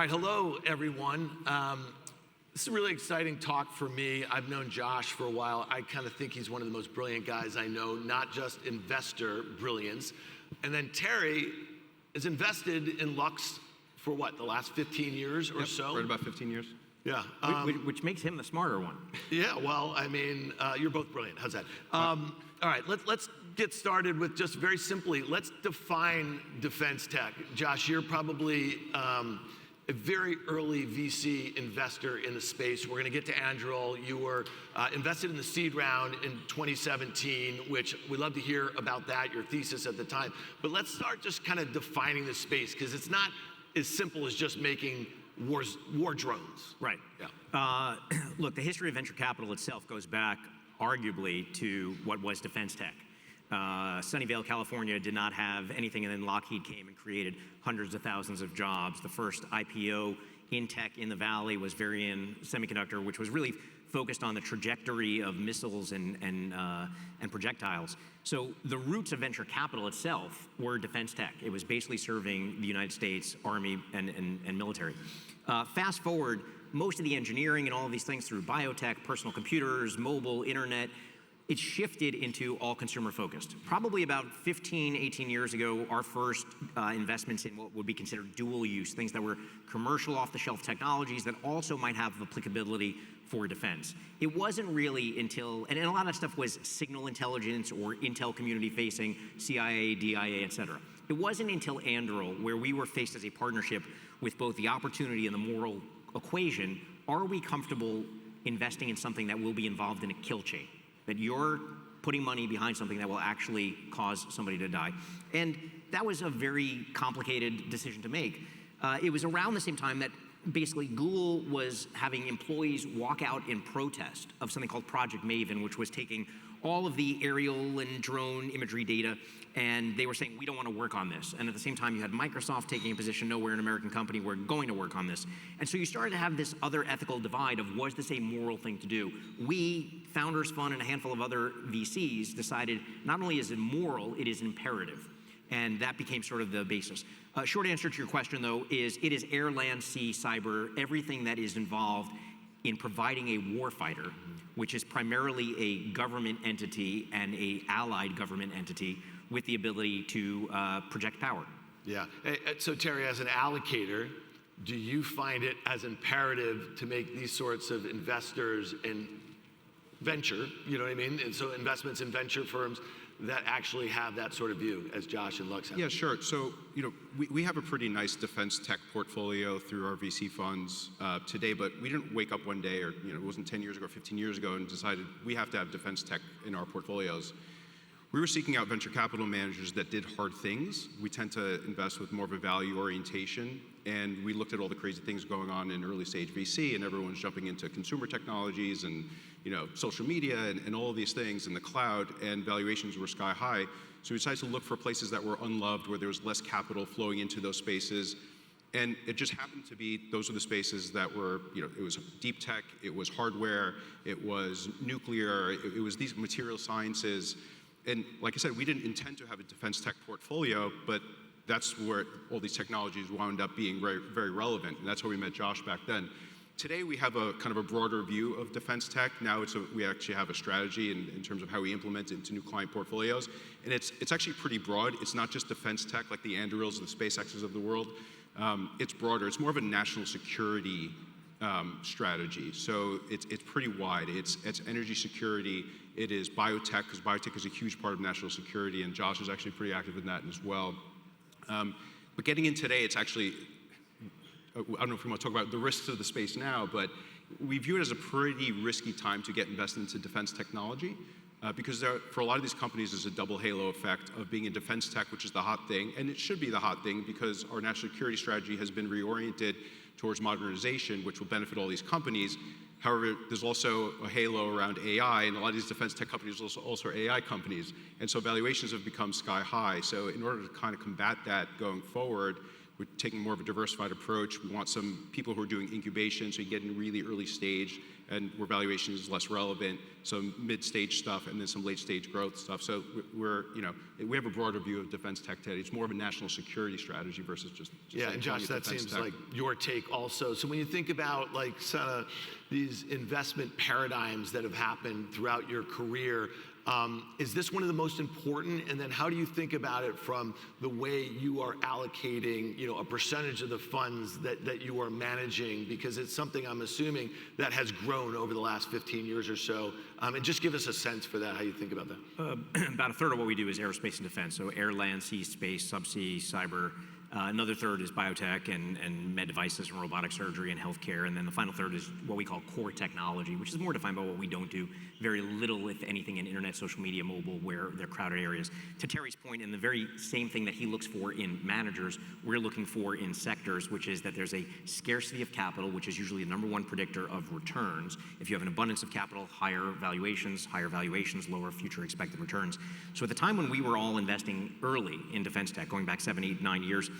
right, hello everyone. This is a really exciting talk for me. I've known Josh for a while. I kind of think he's one of the most brilliant guys I know, not just investor brilliance. And then Terry is invested in Lux for what, the last 15 years or so? Right about 15 years. Yeah. Which makes him the smarter one. Yeah, well, I mean, you're both brilliant. How's that? All right, let's get started with just very simply, let's define defense tech. Josh, you're probably a very early VC investor in the space. We're going to get to Anduril. You were invested in the seed round in 2017, which we'd love to hear about that, your thesis at the time. But let's start just kind of defining the space, because it's not as simple as just making war drones. Right. Yeah. Look, the history of venture capital itself goes back arguably to what was defense tech. Sunnyvale, California did not have anything, and then Lockheed came and created hundreds of thousands of jobs. The first IPO in tech in the Valley was Varian Semiconductor, which was really focused on the trajectory of missiles and projectiles. So the roots of venture capital itself were defense tech. It was basically serving the United States Army and military. Fast forward, most of the engineering and all of these things through biotech, personal computers, mobile, internet, it shifted into all consumer focused. Probably about 15, 18 years ago, our first investments in what would be considered dual use, things that were commercial off-the-shelf technologies that also might have applicability for defense. It wasn't really until, and a lot of stuff was signal intelligence or intel community facing, CIA, DIA, et cetera. It wasn't until Anduril, where we were faced as a partnership with both the opportunity and the moral equation, are we comfortable investing in something that will be involved in a kill chain? That you're putting money behind something that will actually cause somebody to die. And that was a very complicated decision to make. It was around the same time that basically Google was having employees walk out in protest of something called Project Maven, which was taking all of the aerial and drone imagery data, and they were saying, we don't want to work on this. And at the same time, you had Microsoft taking a position, no, we're an American company, we're going to work on this. And so you started to have this other ethical divide of, was this a moral thing to do? We, Founders Fund and a handful of other VCs, decided not only is it moral, it is imperative. And that became sort of the basis. Short answer to your question, though, is it is air, land, sea, cyber, everything that is involved in providing a warfighter, which is primarily a government entity and a allied government entity with the ability to project power. Yeah. So Terry, as an allocator, do you find it as imperative to make these sorts of investors in venture, you know what I mean? And so investments in venture firms that actually have that sort of view, as Josh and Lux have? Yeah, sure. So, we have a pretty nice defense tech portfolio through our VC funds today, but we didn't wake up one day, or it wasn't 10 years ago, 15 years ago, and decided we have to have defense tech in our portfolios. We were seeking out venture capital managers that did hard things. We tend to invest with more of a value orientation, and we looked at all the crazy things going on in early stage VC, and everyone's jumping into consumer technologies and social media and all of these things in the cloud, and valuations were sky high. So we decided to look for places that were unloved, where there was less capital flowing into those spaces. And it just happened to be, those are the spaces that were, it was deep tech, it was hardware, it was nuclear, it was these material sciences. And like I said, we didn't intend to have a defense tech portfolio, but that's where all these technologies wound up being very, very relevant. And that's how we met Josh back then. Today, we have a kind of a broader view of defense tech. Now we actually have a strategy in terms of how we implement it into new client portfolios. And it's actually pretty broad. It's not just defense tech like the Andurils and the SpaceXs of the world. It's broader. It's more of a national security strategy. So it's pretty wide. It's energy security. It is biotech, because biotech is a huge part of national security, and Josh is actually pretty active in that as well. But getting in today, it's actually, I don't know if we want to talk about the risks of the space now, but we view it as a pretty risky time to get invested into defense technology, because for a lot of these companies, there's a double halo effect of being in defense tech, which is the hot thing, and it should be the hot thing because our national security strategy has been reoriented towards modernization, which will benefit all these companies. However, there's also a halo around AI, and a lot of these defense tech companies also are AI companies, and so valuations have become sky high. So in order to kind of combat that going forward, we're taking more of a diversified approach. We want some people who are doing incubation, so you get in really early stage and where valuation is less relevant, some mid-stage stuff, and then some late-stage growth stuff. So we have a broader view of defense tech today. It's more of a national security strategy versus just yeah, and Josh, that seems tech. Like your take also. So when you think about like these investment paradigms that have happened throughout your career, is this one of the most important? And then how do you think about it from the way you are allocating, a percentage of the funds that you are managing? Because it's something I'm assuming that has grown over the last 15 years or so. And just give us a sense for that, how you think about that. About a third of what we do is aerospace and defense. So air, land, sea, space, subsea, cyber. Another third is biotech and med devices and robotic surgery and healthcare. And then the final third is what we call core technology, which is more defined by what we don't do. Very little, if anything, in internet, social media, mobile, where they're crowded areas. To Terry's point, and the very same thing that he looks for in managers, we're looking for in sectors, which is that there's a scarcity of capital, which is usually the number one predictor of returns. If you have an abundance of capital, higher valuations, lower future expected returns. So at the time when we were all investing early in defense tech, going back 7, 8, 9 years,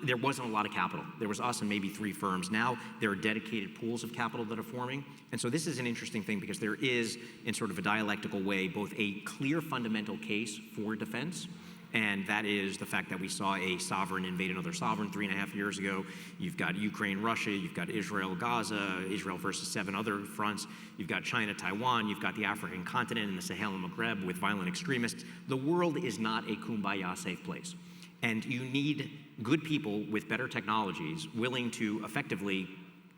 there wasn't a lot of capital. There was us and maybe 3 firms. Now there are dedicated pools of capital that are forming. And so this is an interesting thing because there is, in sort of a dialectical way, both a clear fundamental case for defense, and that is the fact that we saw a sovereign invade another sovereign 3.5 years ago. You've got Ukraine, Russia, you've got Israel, Gaza, Israel versus 7 other fronts. You've got China, Taiwan, you've got the African continent and the Sahel and Maghreb with violent extremists. The world is not a kumbaya safe place. And you need good people with better technologies willing to effectively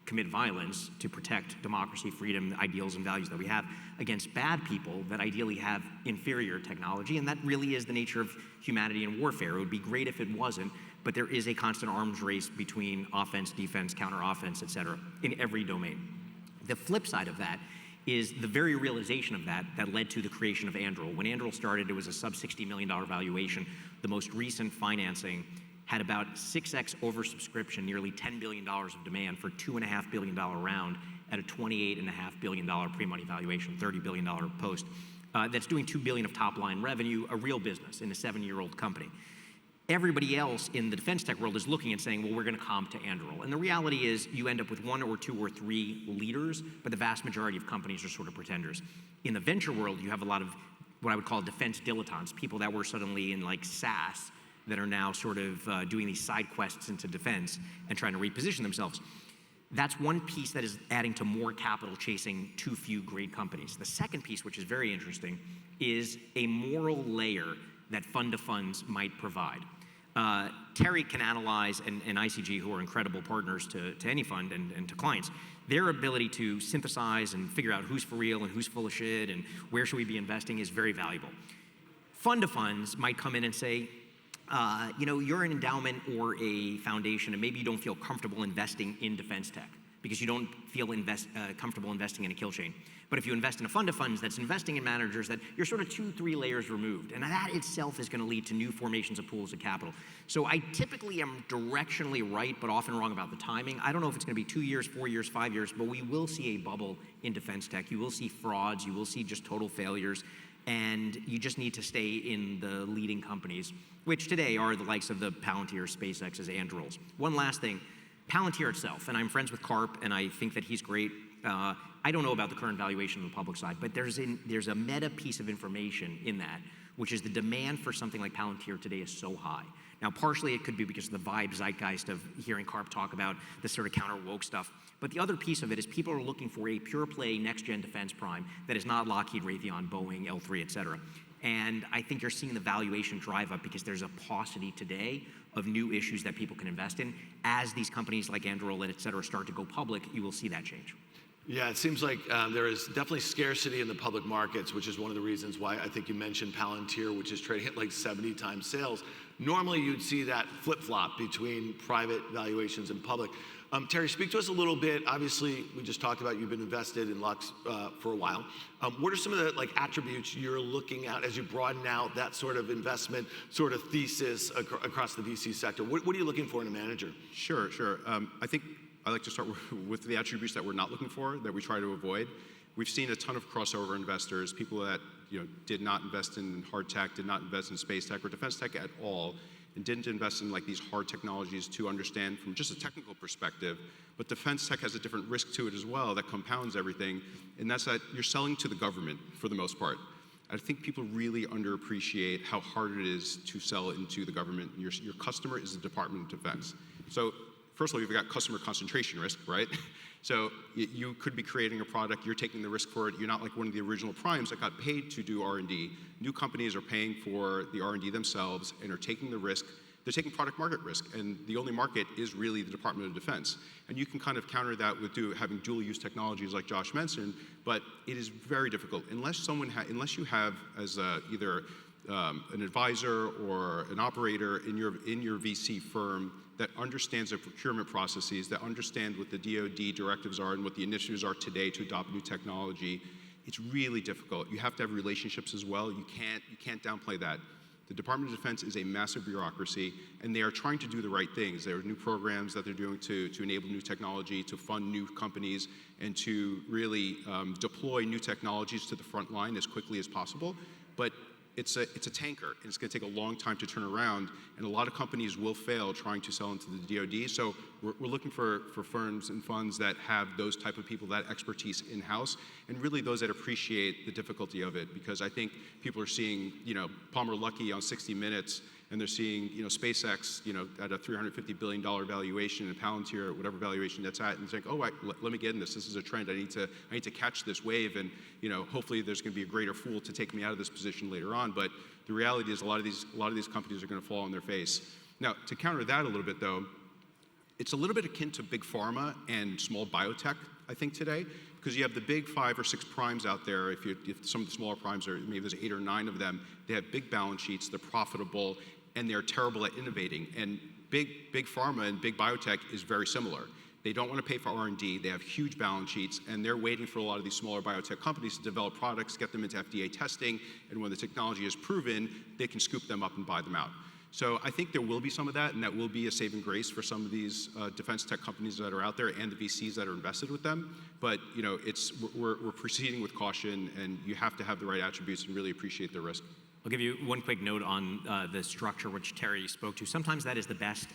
commit violence to protect democracy, freedom, the ideals and values that we have against bad people that ideally have inferior technology. And that really is the nature of humanity and warfare. It would be great if it wasn't, but there is a constant arms race between offense, defense, counter-offense, et cetera, in every domain. The flip side of that is the very realization of that led to the creation of Anduril. When Anduril started, it was a sub-$60 million valuation. The most recent financing had about 6x oversubscription, nearly $10 billion of demand for $2.5 billion round at a $28.5 billion pre-money valuation, $30 billion post. That's doing $2 billion of top-line revenue, a real business in a 7-year-old company. Everybody else in the defense tech world is looking and saying, well, we're going to comp to Anduril. And the reality is you end up with 1 or 2 or 3 leaders, but the vast majority of companies are sort of pretenders. In the venture world, you have a lot of what I would call defense dilettantes, people that were suddenly in like SaaS that are now sort of doing these side quests into defense and trying to reposition themselves. That's one piece that is adding to more capital chasing too few great companies. The second piece, which is very interesting, is a moral layer that fund to funds might provide. Terry can analyze, and ICG, who are incredible partners to any fund and to clients, their ability to synthesize and figure out who's for real and who's full of shit and where should we be investing is very valuable. Fund to funds might come in and say, you're an endowment or a foundation and maybe you don't feel comfortable investing in defense tech because you don't feel comfortable investing in a kill chain. But if you invest in a fund of funds that's investing in managers that you're sort of 2-3 layers removed, and that itself is going to lead to new formations of pools of capital. So I typically am directionally right, but often wrong about the timing. I don't know if it's going to be 2 years, 4 years, 5 years, but we will see a bubble in defense tech. You will see frauds, you will see just total failures, and you just need to stay in the leading companies, which today are the likes of the Palantir, SpaceX's, Andurils. One last thing, Palantir itself, and I'm friends with Karp, and I think that he's great. I don't know about the current valuation on the public side, but there's a meta piece of information in that, which is the demand for something like Palantir today is so high. Now, partially it could be because of the vibe zeitgeist of hearing Karp talk about this sort of counter-woke stuff. But the other piece of it is people are looking for a pure-play next-gen defense prime that is not Lockheed, Raytheon, Boeing, L3, et cetera. And I think you're seeing the valuation drive up because there's a paucity today of new issues that people can invest in. As these companies like Anduril, et cetera, start to go public, you will see that change. Yeah, it seems like there is definitely scarcity in the public markets, which is one of the reasons why I think you mentioned Palantir, which is trading at like 70 times sales. Normally, you'd see that flip-flop between private valuations and public. Terry, speak to us a little bit. Obviously, we just talked about you've been invested in Lux for a while. What are some of the attributes you're looking at as you broaden out that sort of investment sort of thesis across the VC sector? What are you looking for in a manager? Sure. I think I like to start with the attributes that we're not looking for, that we try to avoid. We've seen a ton of crossover investors, people that did not invest in hard tech, did not invest in space tech or defense tech at all, and didn't invest in like these hard technologies to understand from just a technical perspective. But defense tech has a different risk to it as well that compounds everything, and that's that you're selling to the government for the most part. I think people really underappreciate how hard it is to sell into the government. Your customer is the Department of Defense. So first of all, you've got customer concentration risk, right? So you could be creating a product, you're taking the risk for it. You're not like one of the original primes that got paid to do R&D. New companies are paying for the R&D themselves and are taking the risk. They're taking product market risk, and the only market is really the Department of Defense. And you can kind of counter that with having dual use technologies like Josh mentioned, but it is very difficult. Unless you have as either an advisor or an operator in your VC firm that understands the procurement processes, that understand what the DoD directives are and what the initiatives are today to adopt new technology, it's really difficult. You have to have relationships as well. You can't downplay that. The Department of Defense is a massive bureaucracy, and they are trying to do the right things. There are new programs that they're doing to enable new technology, to fund new companies, and to really deploy new technologies to the front line as quickly as possible. But it's a tanker, and it's going to take a long time to turn around, and a lot of companies will fail trying to sell into the DoD. So we're looking for firms and funds that have those type of people, that expertise in-house, and really those that appreciate the difficulty of it, because I think people are seeing, Palmer Luckey on 60 Minutes, and they're seeing, SpaceX, at a $350 billion valuation, and Palantir at whatever valuation that's at, and think, oh, let me get in this. This is a trend. I need to catch this wave, and hopefully there's going to be a greater fool to take me out of this position later on. But the reality is, a lot of these companies are going to fall on their face. Now, to counter that a little bit, though, it's a little bit akin to big pharma and small biotech, I think, today, because you have the big 5 or 6 primes out there. If some of the smaller primes are, maybe there's 8 or 9 of them, they have big balance sheets, they're profitable, and they're terrible at innovating. And big pharma and big biotech is very similar. They don't want to pay for R&D, they have huge balance sheets, and they're waiting for a lot of these smaller biotech companies to develop products, get them into FDA testing, and when the technology is proven, they can scoop them up and buy them out. So I think there will be some of that, and that will be a saving grace for some of these defense tech companies that are out there and the VCs that are invested with them. But we're proceeding with caution, and you have to have the right attributes and really appreciate the risk. I'll give you one quick note on the structure which Terry spoke to. Sometimes that is the best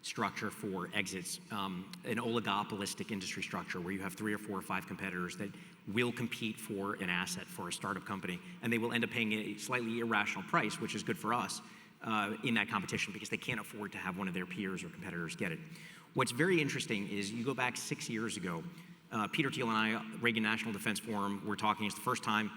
structure for exits, an oligopolistic industry structure where you have 3 or 4 or 5 competitors that will compete for an asset for a startup company, and they will end up paying a slightly irrational price, which is good for us in that competition because they can't afford to have one of their peers or competitors get it. What's very interesting is you go back 6 years ago, Peter Thiel and I, Reagan National Defense Forum, we're talking, it's the first time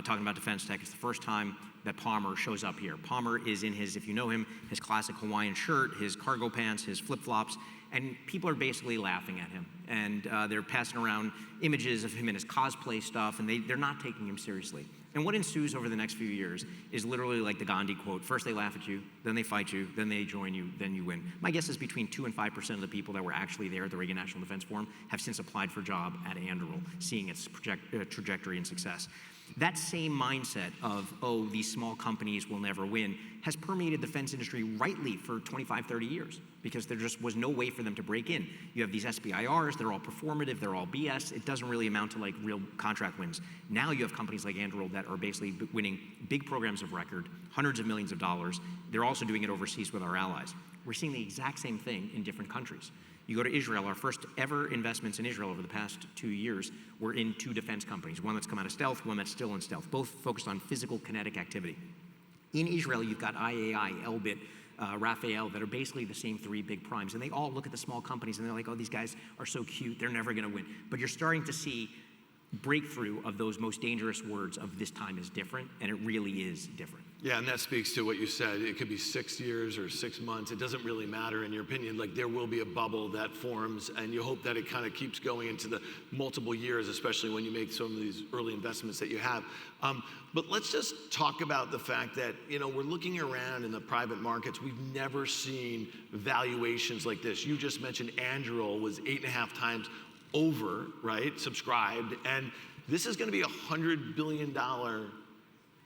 talking about defense tech. It's the first time that Palmer shows up here. Palmer is in his, if you know him, his classic Hawaiian shirt, his cargo pants, his flip-flops, and people are basically laughing at him. And they're passing around images of him in his cosplay stuff, and they're not taking him seriously. And what ensues over the next few years is literally like the Gandhi quote. First they laugh at you, then they fight you, then they join you, then you win. My guess is between 2 and 5% of the people that were actually there at the Reagan National Defense Forum have since applied for a job at Anduril, seeing its trajectory and success. That same mindset of, oh, these small companies will never win, has permeated the defense industry rightly for 25, 30 years, because there just was no way for them to break in. You have these SBIRs, they're all performative, they're all BS, it doesn't really amount to like real contract wins. Now you have companies like Anduril that are basically winning big programs of record, hundreds of millions of dollars. They're also doing it overseas with our allies. We're seeing the exact same thing in different countries. You go to Israel, our first ever investments in Israel over the past 2 years were in 2 defense companies, one that's come out of stealth, one that's still in stealth, both focused on physical kinetic activity. In Israel, you've got IAI, Elbit, Rafael, that are basically the same 3 big primes, and they all look at the small companies and they're like, oh, these guys are so cute, they're never gonna win. But you're starting to see breakthrough of those most dangerous words of this time is different, and it really is different. Yeah, and that speaks to what you said. It could be 6 years or 6 months. It doesn't really matter in your opinion. Like, there will be a bubble that forms, and you hope that it kind of keeps going into the multiple years, especially when you make some of these early investments that you have. But let's just talk about the fact that, we're looking around in the private markets. We've never seen valuations like this. You just mentioned Anduril was 8.5 times over, right, subscribed, and this is going to be $100 billion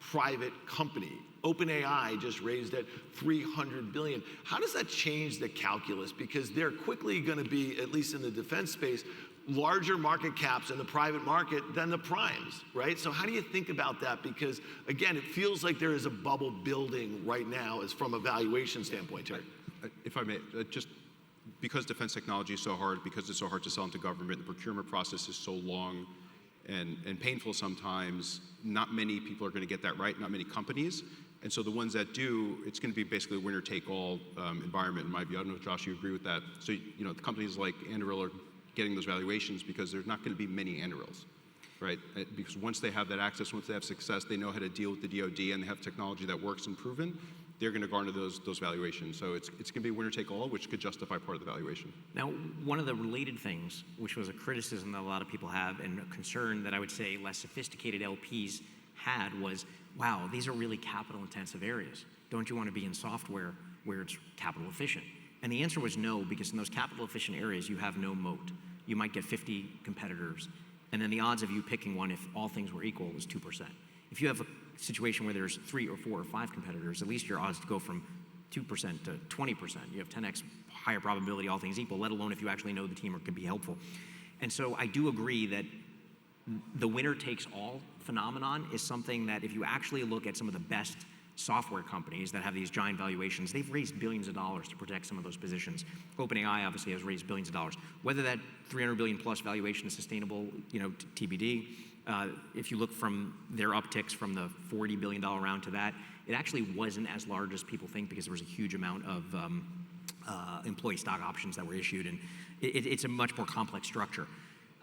private company. OpenAI just raised at $300 billion. How does that change the calculus? Because they're quickly going to be, at least in the defense space, larger market caps in the private market than the primes, right? So how do you think about that? Because again, it feels like there is a bubble building right now as from a valuation standpoint, Terry. If I may, just because defense technology is so hard, because it's so hard to sell into government, the procurement process is so long and painful sometimes, not many people are going to get that right, not many companies. And so the ones that do, it's going to be basically a winner-take-all environment, in my view. I don't know if, Josh, you agree with that. So, you know, the companies like Anduril are getting those valuations because there's not going to be many Andurils, right? Because once they have that access, once they have success, they know how to deal with the DoD and they have technology that works and proven, they're going to garner those valuations. So it's going to be winner-take-all, which could justify part of the valuation. Now, one of the related things, which was a criticism that a lot of people have and a concern that I would say less sophisticated LPs had was, wow, these are really capital-intensive areas. Don't you want to be in software where it's capital efficient? And the answer was no, because in those capital-efficient areas, you have no moat. You might get 50 competitors, and then the odds of you picking one, if all things were equal, is 2%. If you have a situation where there's 3 or 4 or 5 competitors, at least your odds to go from 2% to 20%. You have 10x higher probability, all things equal, let alone if you actually know the team or could be helpful. And so I do agree that the winner-takes-all phenomenon is something that if you actually look at some of the best software companies that have these giant valuations, they've raised billions of dollars to protect some of those positions. OpenAI obviously has raised billions of dollars. Whether that 300 billion plus valuation is sustainable, you know, TBD. If you look from their upticks from the $40 billion round to that, it actually wasn't as large as people think because there was a huge amount of employee stock options that were issued, and it's a much more complex structure.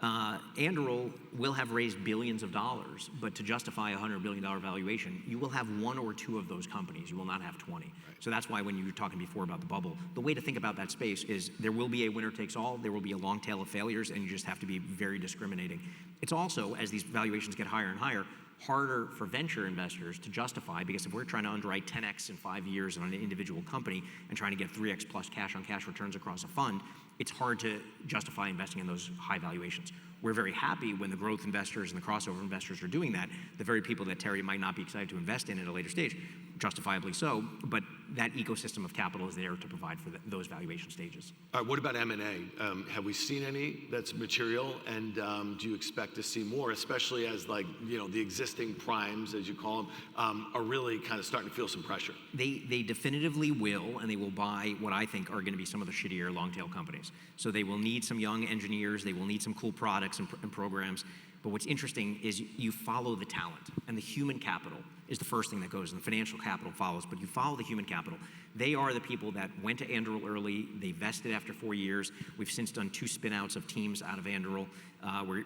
Anduril will have raised billions of dollars, but to justify a $100 billion valuation, you will have 1 or 2 of those companies. You will not have 20. Right. So that's why when you were talking before about the bubble, the way to think about that space is there will be a winner takes all, there will be a long tail of failures, and you just have to be very discriminating. It's also, as these valuations get higher and higher, harder for venture investors to justify, because if we're trying to underwrite 10x in 5 years on an individual company and trying to get 3x plus cash on cash returns across a fund, it's hard to justify investing in those high valuations. We're very happy when the growth investors and the crossover investors are doing that. The very people that Terry might not be excited to invest in at a later stage, justifiably so, but that ecosystem of capital is there to provide for those valuation stages. All right, what about M&A? Have we seen any that's material, and do you expect to see more, especially as, like, you know, the existing primes, as you call them, are really kind of starting to feel some pressure? They definitively will, and they will buy what I think are going to be some of the shittier long-tail companies. So they will need some young engineers, they will need some cool products and programs. But what's interesting is you follow the talent, and the human capital is the first thing that goes, and the financial capital follows, but you follow the human capital. They are the people that went to Anduril early, they vested after 4 years. We've since done 2 spin-outs of teams out of Anduril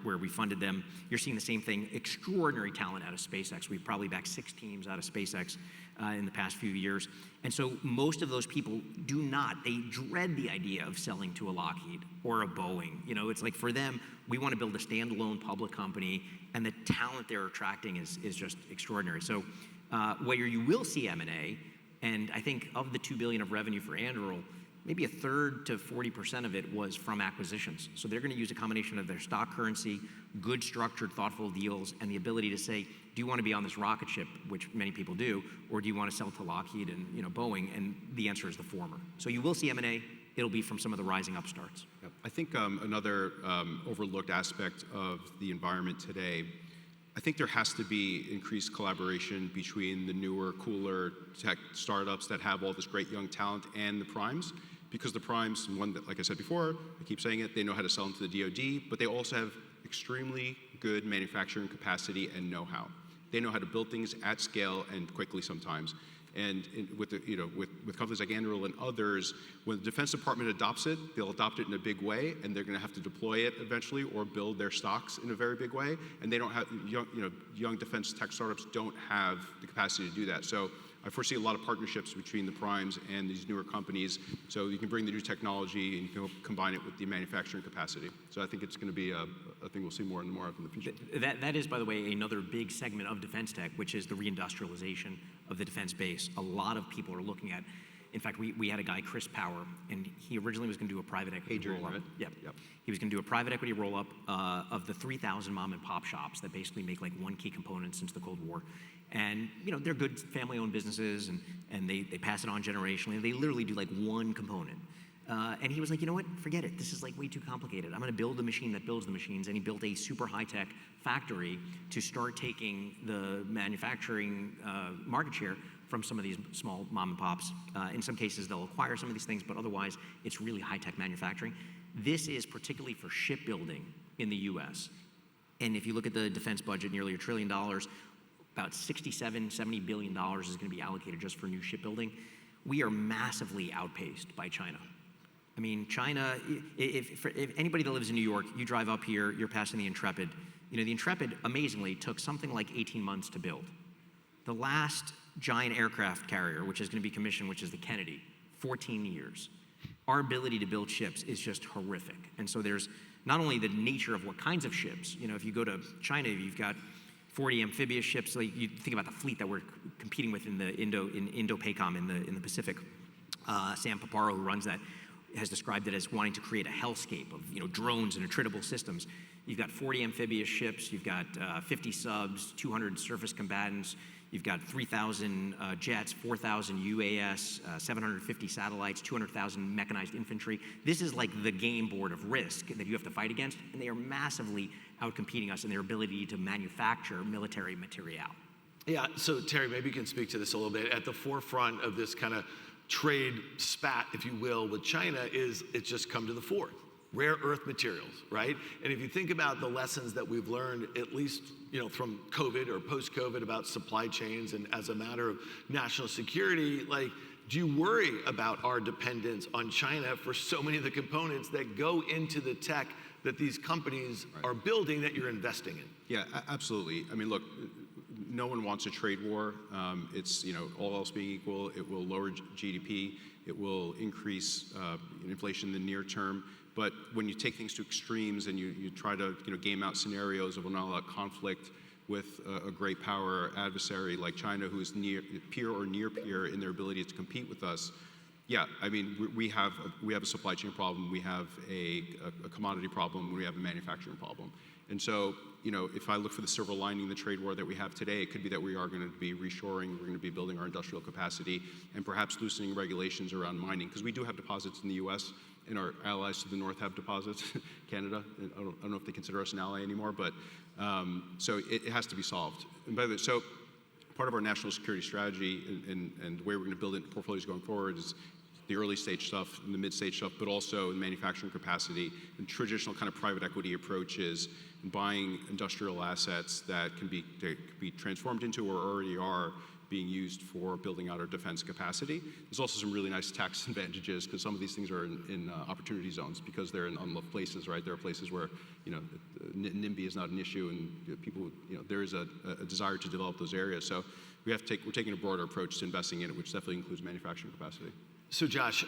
where we funded them. You're seeing the same thing, extraordinary talent out of SpaceX. We've probably backed 6 teams out of SpaceX in the past few years. And so most of those people they dread the idea of selling to a Lockheed or a Boeing. You know, it's like for them, we want to build a standalone public company, and the talent they're attracting is just extraordinary. So where you will see M&A, and I think of the $2 billion of revenue for Anduril, maybe 1/3 to 40% of it was from acquisitions. So they're going to use a combination of their stock currency, good structured, thoughtful deals, and the ability to say, do you want to be on this rocket ship, which many people do, or do you want to sell to Lockheed and, you know, Boeing? And the answer is the former. So you will see M&A. It'll be from some of the rising upstarts. Yep. I think another overlooked aspect of the environment today, I think there has to be increased collaboration between the newer, cooler tech startups that have all this great young talent and the primes, because the primes, one that, like I said before, I keep saying it, they know how to sell into the DoD, but they also have extremely good manufacturing capacity and know-how. They know how to build things at scale and quickly sometimes. And with companies like Anduril and others, when the Defense Department adopts it, they'll adopt it in a big way, and they're going to have to deploy it eventually or build their stocks in a very big way. And they don't have young defense tech startups don't have the capacity to do that. So I foresee a lot of partnerships between the primes and these newer companies. So you can bring the new technology and you can combine it with the manufacturing capacity. So I think it's going to be a thing we'll see more and more of in the future. That is, by the way, another big segment of defense tech, which is the reindustrialization of the defense base. A lot of people are looking at. In fact, we had a guy, Chris Power, and he originally was going to do a private equity roll-up. Right? Yep. He was going to do a private equity roll-up of the 3,000 mom and pop shops that basically make like one key component since the Cold War. And they're good family-owned businesses, and they pass it on generationally. They literally do like one component. And he was like, you know what, forget it. This is like way too complicated. I'm gonna build the machine that builds the machines. And he built a super high-tech factory to start taking the manufacturing market share from some of these small mom and pops. In some cases, they'll acquire some of these things, but otherwise, it's really high-tech manufacturing. This is particularly for shipbuilding in the US. And if you look at the defense budget, nearly $1 trillion, about $70 billion is gonna be allocated just for new shipbuilding. We are massively outpaced by China. I mean, China, if anybody that lives in New York, you drive up here, you're passing the Intrepid. You know, the Intrepid, amazingly, took something like 18 months to build. The last giant aircraft carrier, which is gonna be commissioned, which is the Kennedy, 14 years. Our ability to build ships is just horrific. And so there's not only the nature of what kinds of ships, you know, if you go to China, you've got 40 amphibious ships. Like you think about the fleet that we're competing with in the Indo-PACOM in the Pacific. Sam Paparo, who runs that, has described it as wanting to create a hellscape of, you know, drones and attritable systems. You've got 40 amphibious ships, you've got 50 subs, 200 surface combatants, you've got 3,000 jets, 4,000 UAS, 750 satellites, 200,000 mechanized infantry. This is like the game board of risk that you have to fight against, and they are massively outcompeting us in their ability to manufacture military material. Yeah, so Terry, maybe you can speak to this a little bit. At the forefront of this kind of trade spat, if you will, with China is it's just come to the fore. Rare earth materials, right? And if you think about the lessons that we've learned, at least, you know, from COVID or post-COVID about supply chains and as a matter of national security, like, do you worry about our dependence on China for so many of the components that go into the tech that these companies are building that you're investing in? Yeah, absolutely. I mean, look, no one wants a trade war. It's, you know, all else being equal, it will lower GDP, it will increase inflation in the near term. But when you take things to extremes and you try to, you know, game out scenarios that will not allow conflict with a great power adversary like China, who is peer or near peer in their ability to compete with us, yeah, I mean, we have a supply chain problem, we have a commodity problem, we have a manufacturing problem. And so, you know, if I look for the silver lining in the trade war that we have today, it could be that we are going to be reshoring, we're going to be building our industrial capacity, and perhaps loosening regulations around mining, because we do have deposits in the US, and our allies to the north have deposits, Canada. I don't know if they consider us an ally anymore, but so it has to be solved. And by the way, so part of our national security strategy and the way we're going to build it portfolios going forward is the early stage stuff and the mid stage stuff, but also in manufacturing capacity and traditional kind of private equity approaches and buying industrial assets that can be transformed into or already are being used for building out our defense capacity. There's also some really nice tax advantages because some of these things are in opportunity zones because they're in unloved places, right? There are places where, you know, NIMBY is not an issue and people, you know, there is a desire to develop those areas. So we're taking a broader approach to investing in it, which definitely includes manufacturing capacity. So Josh,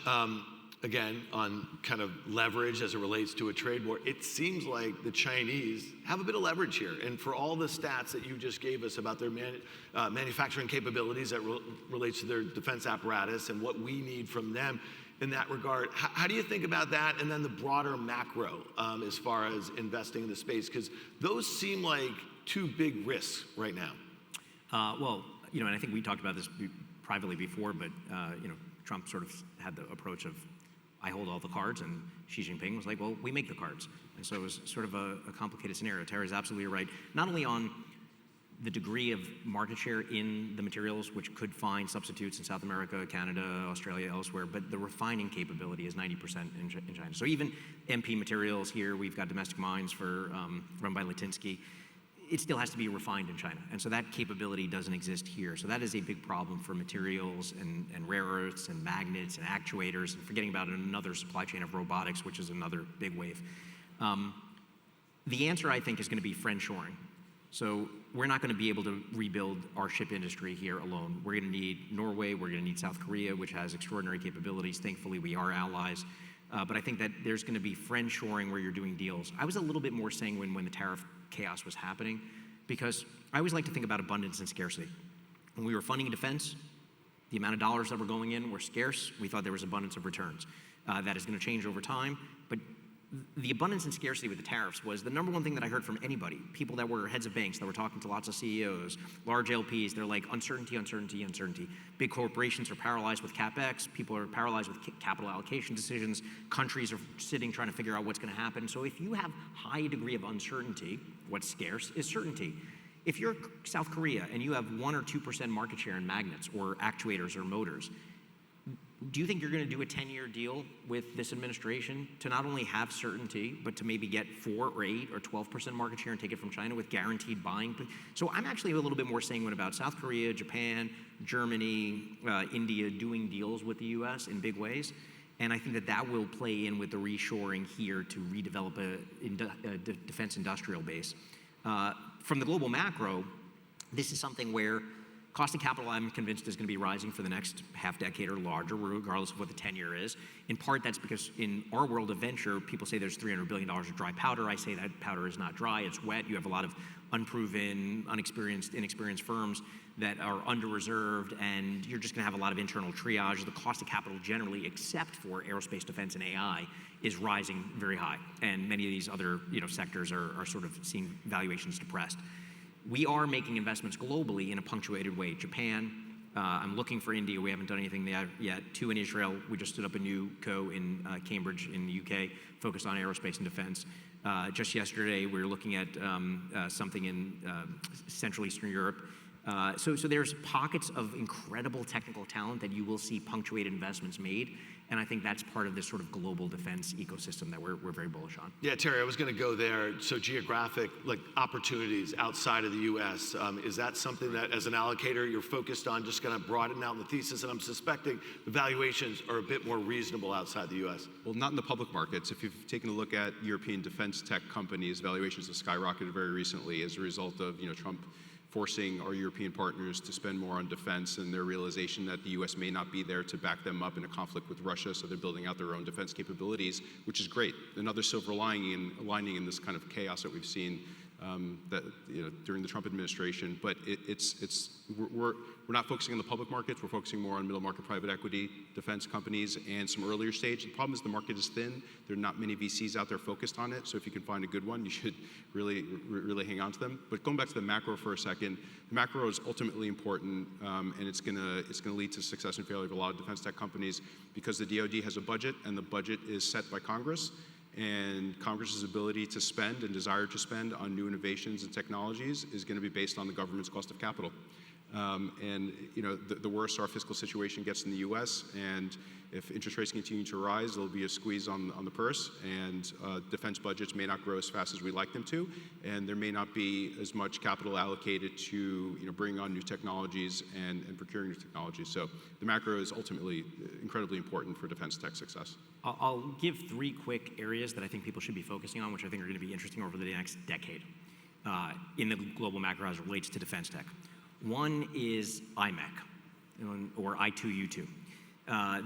again, on kind of leverage as it relates to a trade war, it seems like the Chinese have a bit of leverage here. And for all the stats that you just gave us about their manufacturing capabilities that relates to their defense apparatus and what we need from them in that regard, how do you think about that? And then the broader macro as far as investing in the space? Because those seem like two big risks right now. Well, you know, and I think we talked about this privately before, but, you know, Trump sort of had the approach of, I hold all the cards, and Xi Jinping was like, well, we make the cards. And so it was sort of a complicated scenario. Terry's absolutely right, not only on the degree of market share in the materials, which could find substitutes in South America, Canada, Australia, elsewhere, but the refining capability is 90% in China. So even MP materials here, we've got domestic mines run by Litinsky. It still has to be refined in China. And so that capability doesn't exist here. So that is a big problem for materials and rare earths and magnets and actuators, and forgetting about another supply chain of robotics, which is another big wave. The answer, I think, is going to be friendshoring. So we're not going to be able to rebuild our ship industry here alone. We're going to need Norway, we're going to need South Korea, which has extraordinary capabilities. Thankfully, we are allies. But I think that there's going to be friendshoring where you're doing deals. I was a little bit more sanguine when the tariff chaos was happening, because I always like to think about abundance and scarcity. When we were funding defense, the amount of dollars that were going in were scarce. We thought there was abundance of returns. That is going to change over time, but the abundance and scarcity with the tariffs was the number one thing that I heard from anybody, people that were heads of banks, that were talking to lots of CEOs, large LPs, they're like, uncertainty, uncertainty, uncertainty. Big corporations are paralyzed with CapEx, people are paralyzed with capital allocation decisions, countries are sitting trying to figure out what's gonna happen. So if you have high degree of uncertainty, what's scarce is certainty. If you're South Korea and you have 1 or 2% market share in magnets or actuators or motors, do you think you're going to do a 10-year deal with this administration to not only have certainty, but to maybe get 4 or 8 or 12% market share and take it from China with guaranteed buying? So I'm actually a little bit more sanguine about South Korea, Japan, Germany, India doing deals with the U.S. in big ways. And I think that that will play in with the reshoring here to redevelop a defense industrial base. From the global macro, this is something where cost of capital, I'm convinced, is going to be rising for the next half decade or larger, regardless of what the 10-year is. In part, that's because in our world of venture, people say there's $300 billion of dry powder. I say that powder is not dry, it's wet. You have a lot of unproven, inexperienced firms that are under-reserved, and you're just going to have a lot of internal triage. The cost of capital generally, except for aerospace, defense, and AI, is rising very high. And many of these other sectors are sort of seeing valuations depressed. We are making investments globally in a punctuated way. Japan, I'm looking for India. We haven't done anything there yet. 2 in Israel. We just stood up a new co in Cambridge in the UK, focused on aerospace and defense. Just yesterday, we were looking at something in Central Eastern Europe. So there's pockets of incredible technical talent that you will see punctuated investments made. And I think that's part of this sort of global defense ecosystem that we're very bullish on. Yeah, Terry, I was going to go there. So geographic, like opportunities outside of the U.S., is that something that as an allocator you're focused on, just going to broaden out the thesis? And I'm suspecting the valuations are a bit more reasonable outside the U.S. Well, not in the public markets. If you've taken a look at European defense tech companies, valuations have skyrocketed very recently as a result of Trump forcing our European partners to spend more on defense and their realization that the U.S. may not be there to back them up in a conflict with Russia, so they're building out their own defense capabilities, which is great. Another silver lining in this kind of chaos that we've seen during the Trump administration. But we're not focusing on the public markets. We're focusing more on middle market private equity, defense companies, and some earlier stage. The problem is the market is thin. There are not many VCs out there focused on it. So if you can find a good one, you should really hang on to them. But going back to the macro for a second, the macro is ultimately important, and it's gonna lead to success and failure of a lot of defense tech companies because the DoD has a budget, and the budget is set by Congress. And Congress's ability to spend and desire to spend on new innovations and technologies is going to be based on the government's cost of capital. The worse our fiscal situation gets in the U.S., and if interest rates continue to rise, there'll be a squeeze on the purse, and defense budgets may not grow as fast as we'd like them to, and there may not be as much capital allocated to bringing on new technologies and procuring new technologies. So the macro is ultimately incredibly important for defense tech success. I'll give 3 quick areas that I think people should be focusing on, which I think are going to be interesting over the next decade in the global macro as it relates to defense tech. One is IMEC, or I2U2.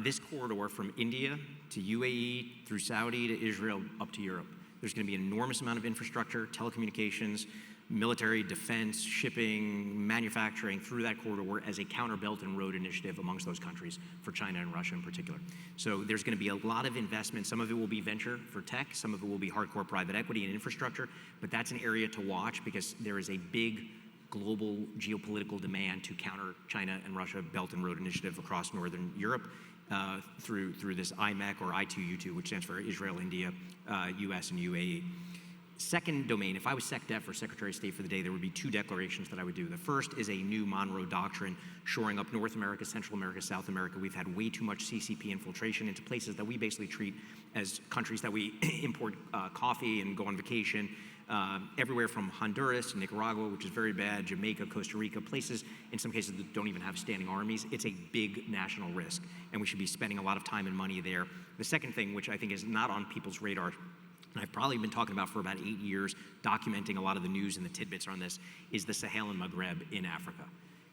This corridor from India to UAE, through Saudi to Israel, up to Europe. There's going to be an enormous amount of infrastructure, telecommunications, military, defense, shipping, manufacturing through that corridor as a counter Belt and Road initiative amongst those countries for China and Russia in particular. So there's going to be a lot of investment. Some of it will be venture for tech, some of it will be hardcore private equity and infrastructure, but that's an area to watch because there is a big global geopolitical demand to counter China and Russia Belt and Road initiative across Northern Europe through this IMEC or I2U2, which stands for Israel, India, US, and UAE. Second domain, if I was SecDef or Secretary of State for the day, there would be 2 declarations that I would do. The first is a new Monroe Doctrine shoring up North America, Central America, South America. We've had way too much CCP infiltration into places that we basically treat as countries that we import coffee and go on vacation. Everywhere from Honduras to Nicaragua, which is very bad, Jamaica, Costa Rica, places in some cases that don't even have standing armies. It's a big national risk, and we should be spending a lot of time and money there. The second thing, which I think is not on people's radar, and I've probably been talking about for about 8 years, documenting a lot of the news and the tidbits on this, is the Sahel and Maghreb in Africa.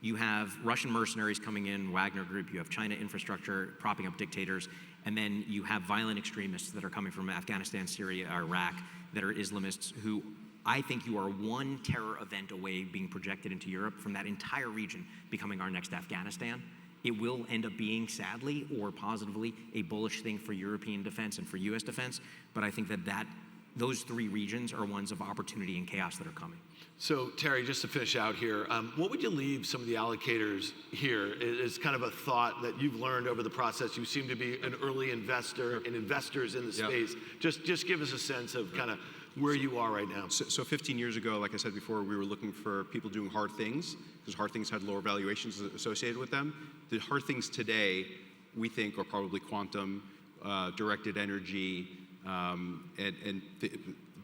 You have Russian mercenaries coming in, Wagner Group, you have China infrastructure propping up dictators, and then you have violent extremists that are coming from Afghanistan, Syria, Iraq, that are Islamists who I think you are one terror event away being projected into Europe from that entire region becoming our next Afghanistan. it will end up being, sadly or positively, a bullish thing for European defense and for US defense. But I think that those three regions are ones of opportunity and chaos that are coming. So Terry, just to finish out here, what would you leave some of the allocators here as kind of a thought that you've learned over the process? You seem to be an early investor and investors in the space. Just give us a sense of kind of where you are right now. So 15 years ago, like I said before, we were looking for people doing hard things because hard things had lower valuations associated with them. The hard things today, we think, are probably quantum, directed energy,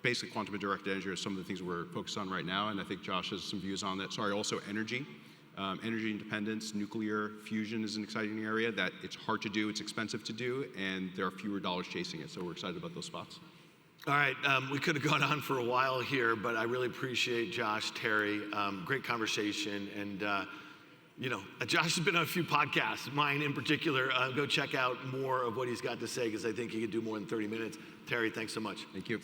basically quantum and directed energy are some of the things we're focused on right now, and I think Josh has some views on that. Also energy. Energy independence, nuclear fusion is an exciting area that it's hard to do, it's expensive to do, and there are fewer dollars chasing it, so we're excited about those spots. All right, we could have gone on for a while here, but I really appreciate Josh, Terry, great conversation, and Josh has been on a few podcasts, mine in particular. Go check out more of what he's got to say because I think he could do more than 30 minutes. Terry, thanks so much. Thank you.